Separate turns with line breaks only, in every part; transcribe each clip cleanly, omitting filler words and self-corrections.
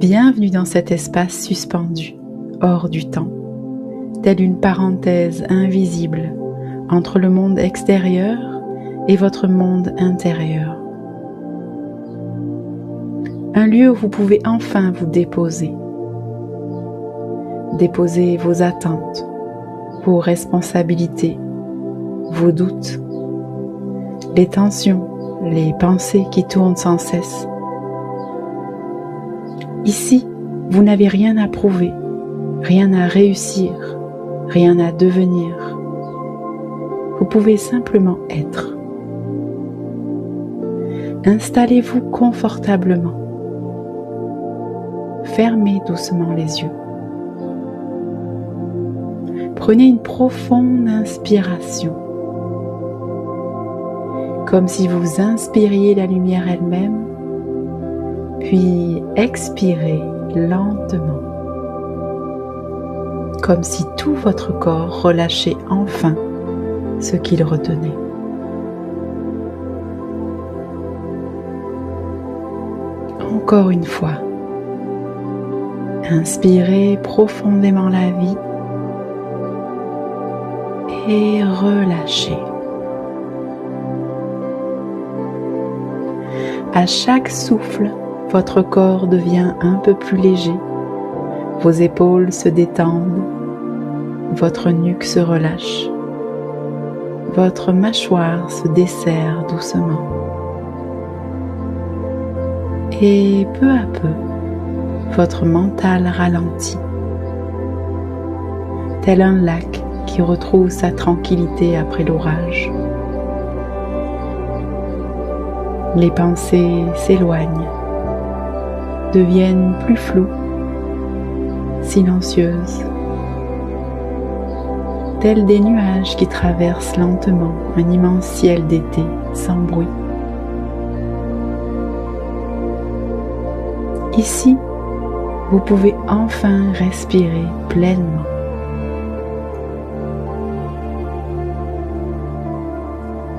Bienvenue dans cet espace suspendu, hors du temps, telle une parenthèse invisible entre le monde extérieur et votre monde intérieur. Un lieu où vous pouvez enfin vous déposer. Déposer vos attentes, vos responsabilités, vos doutes, les tensions, les pensées qui tournent sans cesse. Ici, vous n'avez rien à prouver, rien à réussir, rien à devenir. Vous pouvez simplement être. Installez-vous confortablement. Fermez doucement les yeux. Prenez une profonde inspiration, comme si vous inspiriez la lumière elle-même, puis expirez lentement, comme si tout votre corps relâchait enfin ce qu'il retenait. Encore une fois, inspirez profondément la vie et relâchez. À chaque souffle, votre corps devient un peu plus léger, vos épaules se détendent, votre nuque se relâche, votre mâchoire se desserre doucement. Et peu à peu, votre mental ralentit, tel un lac qui retrouve sa tranquillité après l'orage. Les pensées s'éloignent, deviennent plus floues, silencieuses, tels des nuages qui traversent lentement un immense ciel d'été sans bruit. Ici, vous pouvez enfin respirer pleinement.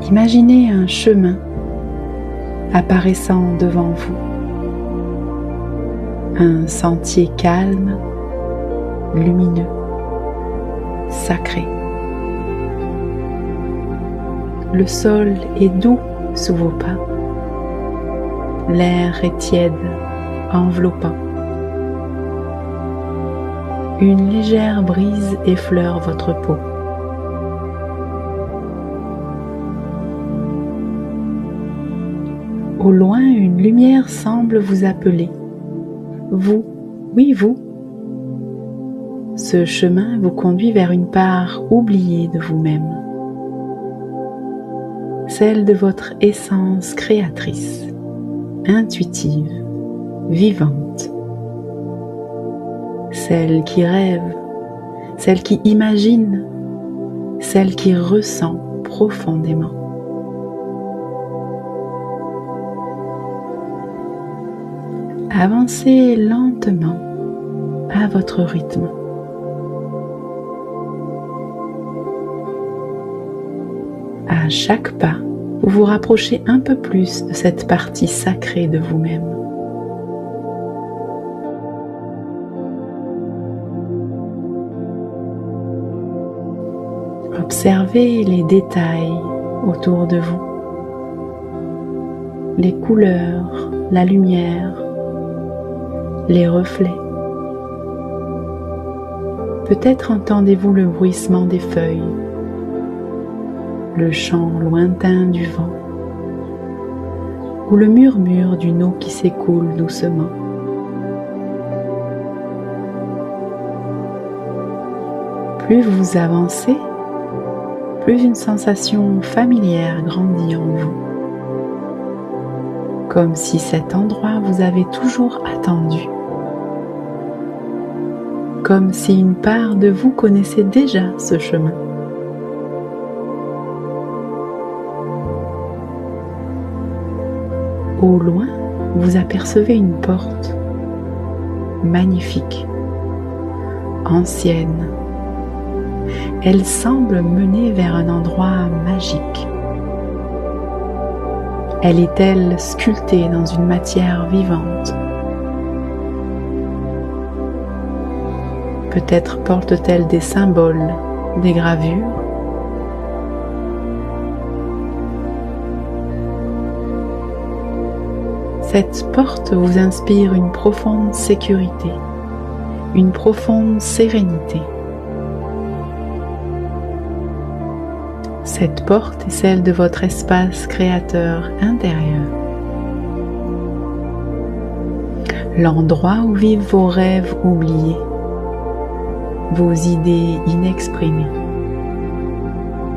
Imaginez un chemin apparaissant devant vous. Un sentier calme, lumineux, sacré. Le sol est doux sous vos pas. L'air est tiède, enveloppant. Une légère brise effleure votre peau. Au loin, une lumière semble vous appeler. Vous, oui vous. Ce chemin vous conduit vers une part oubliée de vous-même, celle de votre essence créatrice, intuitive, vivante, celle qui rêve, celle qui imagine, celle qui ressent profondément. Avancez lentement à votre rythme. À chaque pas, vous vous rapprochez un peu plus de cette partie sacrée de vous-même. Observez les détails autour de vous, les couleurs, la lumière, les reflets. Peut-être entendez-vous le bruissement des feuilles, le chant lointain du vent ou le murmure d'une eau qui s'écoule doucement. Plus vous avancez, plus une sensation familière grandit en vous, comme si cet endroit vous avait toujours attendu, comme si une part de vous connaissait déjà ce chemin. Au loin, vous apercevez une porte magnifique, ancienne. Elle semble mener vers un endroit magique. Elle est-elle sculptée dans une matière vivante? Peut-être porte-t-elle des symboles, des gravures. Cette porte vous inspire une profonde sécurité, une profonde sérénité. Cette porte est celle de votre espace créateur intérieur. L'endroit où vivent vos rêves oubliés, vos idées inexprimées,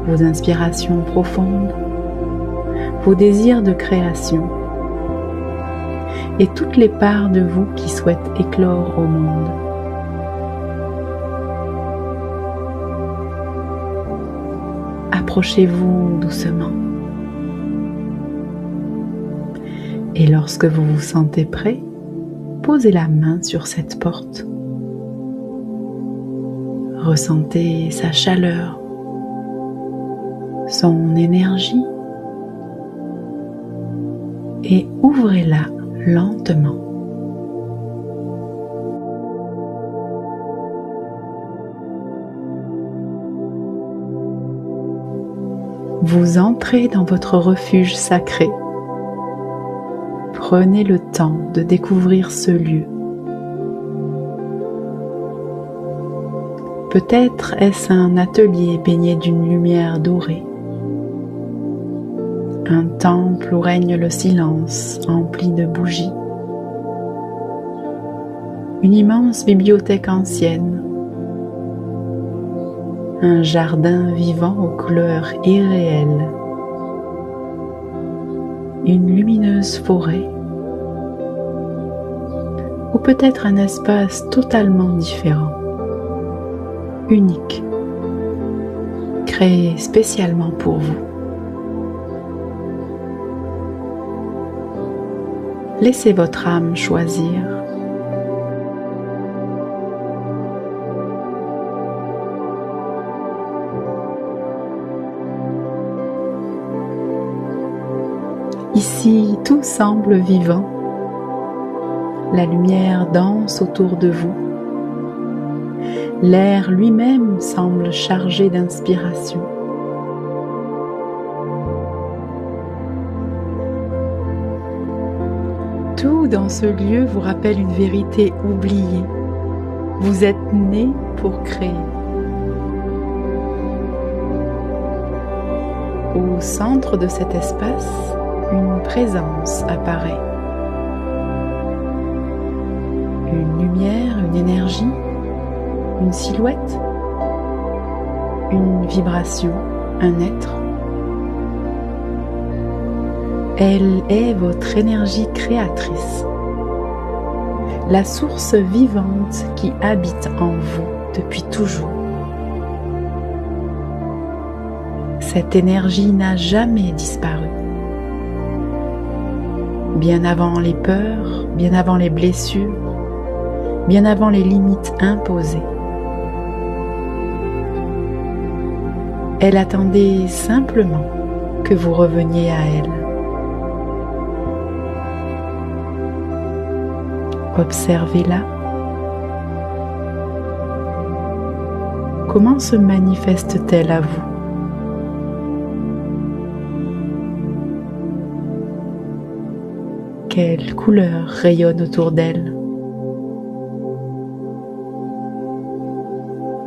vos inspirations profondes, vos désirs de création et toutes les parts de vous qui souhaitent éclore au monde. Approchez-vous doucement. Et lorsque vous vous sentez prêt, posez la main sur cette porte. Ressentez sa chaleur, son énergie et ouvrez-la lentement. Vous entrez dans votre refuge sacré. Prenez le temps de découvrir ce lieu. Peut-être est-ce un atelier baigné d'une lumière dorée. Un temple où règne le silence, empli de bougies. Une immense bibliothèque ancienne. Un jardin vivant aux couleurs irréelles. Une lumineuse forêt. Ou peut-être un espace totalement différent, unique, créé spécialement pour vous. Laissez votre âme choisir. Ici, tout semble vivant. La lumière danse autour de vous. L'air lui-même semble chargé d'inspiration. Tout dans ce lieu vous rappelle une vérité oubliée. Vous êtes né pour créer. Au centre de cet espace, une présence apparaît. Une lumière, une énergie, une silhouette, une vibration, un être. Elle est votre énergie créatrice, la source vivante qui habite en vous depuis toujours. Cette énergie n'a jamais disparu. Bien avant les peurs, bien avant les blessures, bien avant les limites imposées. Elle attendait simplement que vous reveniez à elle. Observez-la. Comment se manifeste-t-elle à vous? Quelle couleur rayonne autour d'elle?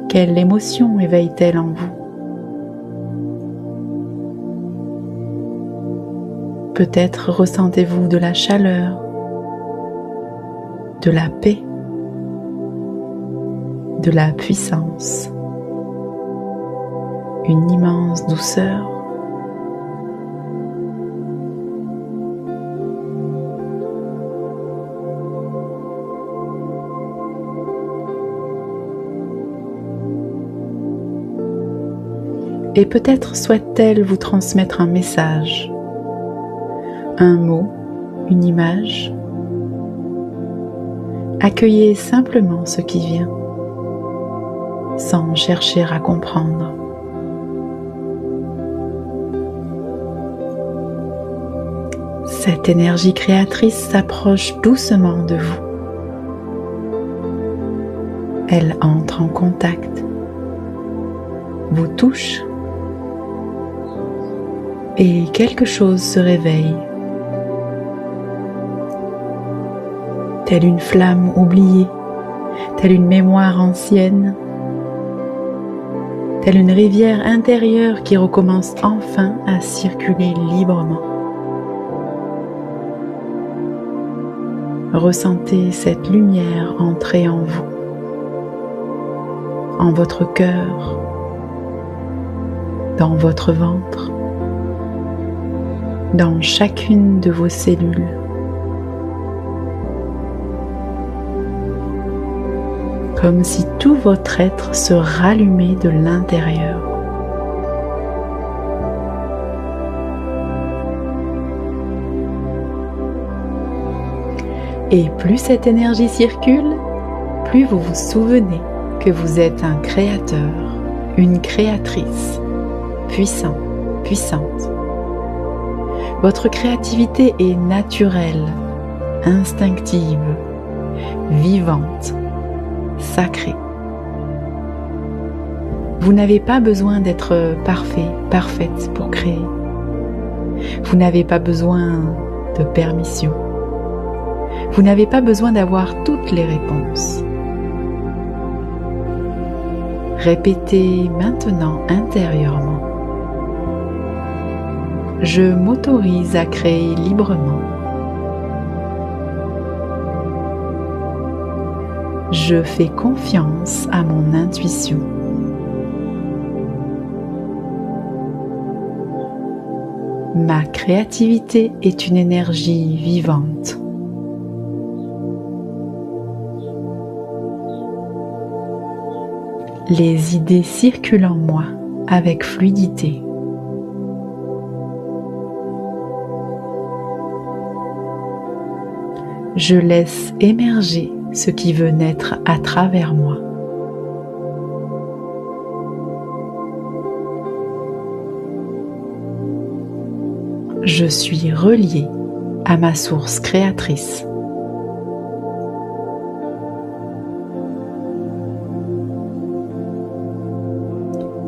Quelle émotion éveille-t-elle en vous? Peut-être ressentez-vous de la chaleur, de la paix, de la puissance, une immense douceur. Et peut-être souhaite-t-elle vous transmettre un message, un mot, une image. Accueillez simplement ce qui vient, sans chercher à comprendre. Cette énergie créatrice s'approche doucement de vous. Elle entre en contact, vous touche et quelque chose se réveille. Telle une flamme oubliée, telle une mémoire ancienne, telle une rivière intérieure qui recommence enfin à circuler librement. Ressentez cette lumière entrer en vous, en votre cœur, dans votre ventre, dans chacune de vos cellules. Comme si tout votre être se rallumait de l'intérieur. Et plus cette énergie circule, plus vous vous souvenez que vous êtes un créateur, une créatrice, puissant, puissante. Votre créativité est naturelle, instinctive, vivante, sacrée. Vous n'avez pas besoin d'être parfait, parfaite pour créer. Vous n'avez pas besoin de permission. Vous n'avez pas besoin d'avoir toutes les réponses. Répétez maintenant intérieurement. Je m'autorise à créer librement. Je fais confiance à mon intuition. Ma créativité est une énergie vivante. Les idées circulent en moi avec fluidité. Je laisse émerger ce qui veut naître à travers moi. Je suis relié à ma source créatrice.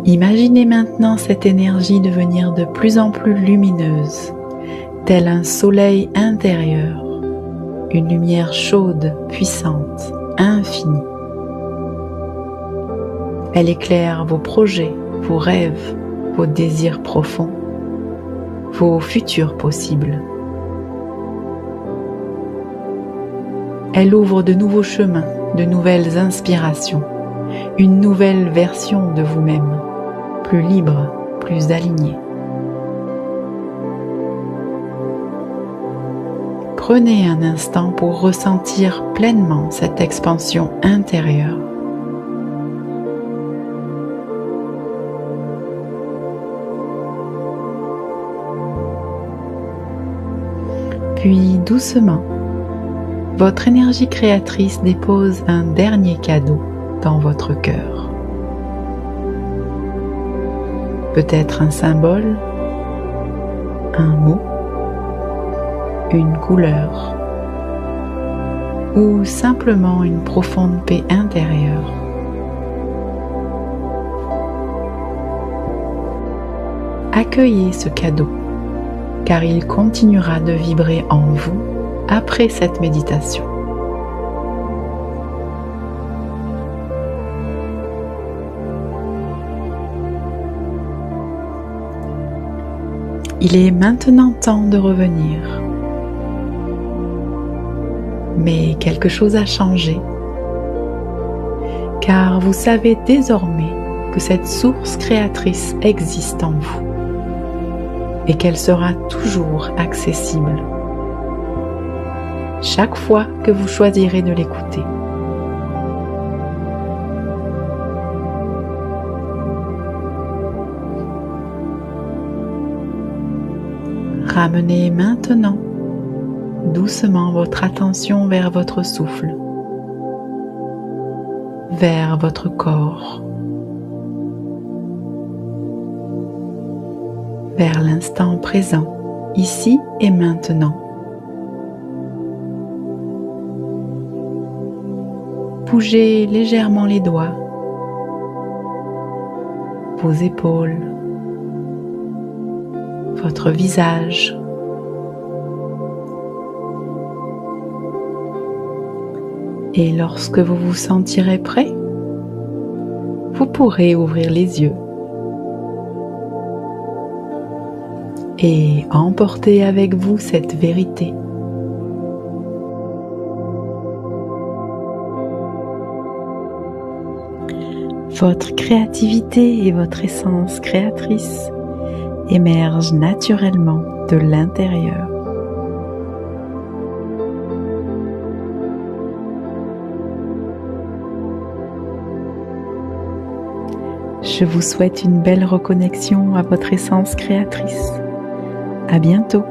Imaginez maintenant cette énergie devenir de plus en plus lumineuse, tel un soleil intérieur, une lumière chaude, puissante, infinie. Elle éclaire vos projets, vos rêves, vos désirs profonds, vos futurs possibles. Elle ouvre de nouveaux chemins, de nouvelles inspirations, une nouvelle version de vous-même, plus libre, plus alignée. Prenez un instant pour ressentir pleinement cette expansion intérieure. Puis doucement, votre énergie créatrice dépose un dernier cadeau dans votre cœur. Peut-être un symbole, un mot, une couleur ou simplement une profonde paix intérieure. Accueillez ce cadeau car il continuera de vibrer en vous après cette méditation. Il est maintenant temps de revenir. Mais quelque chose a changé, car vous savez désormais que cette source créatrice existe en vous et qu'elle sera toujours accessible chaque fois que vous choisirez de l'écouter. Ramenez maintenant doucement votre attention vers votre souffle, vers votre corps, vers l'instant présent, ici et maintenant. bougez légèrement les doigts, vos épaules, votre visage. Et lorsque vous vous sentirez prêt, vous pourrez ouvrir les yeux et emporter avec vous cette vérité. Votre créativité et votre essence créatrice émergent naturellement de l'intérieur. Je vous souhaite une belle reconnexion à votre essence créatrice. À bientôt.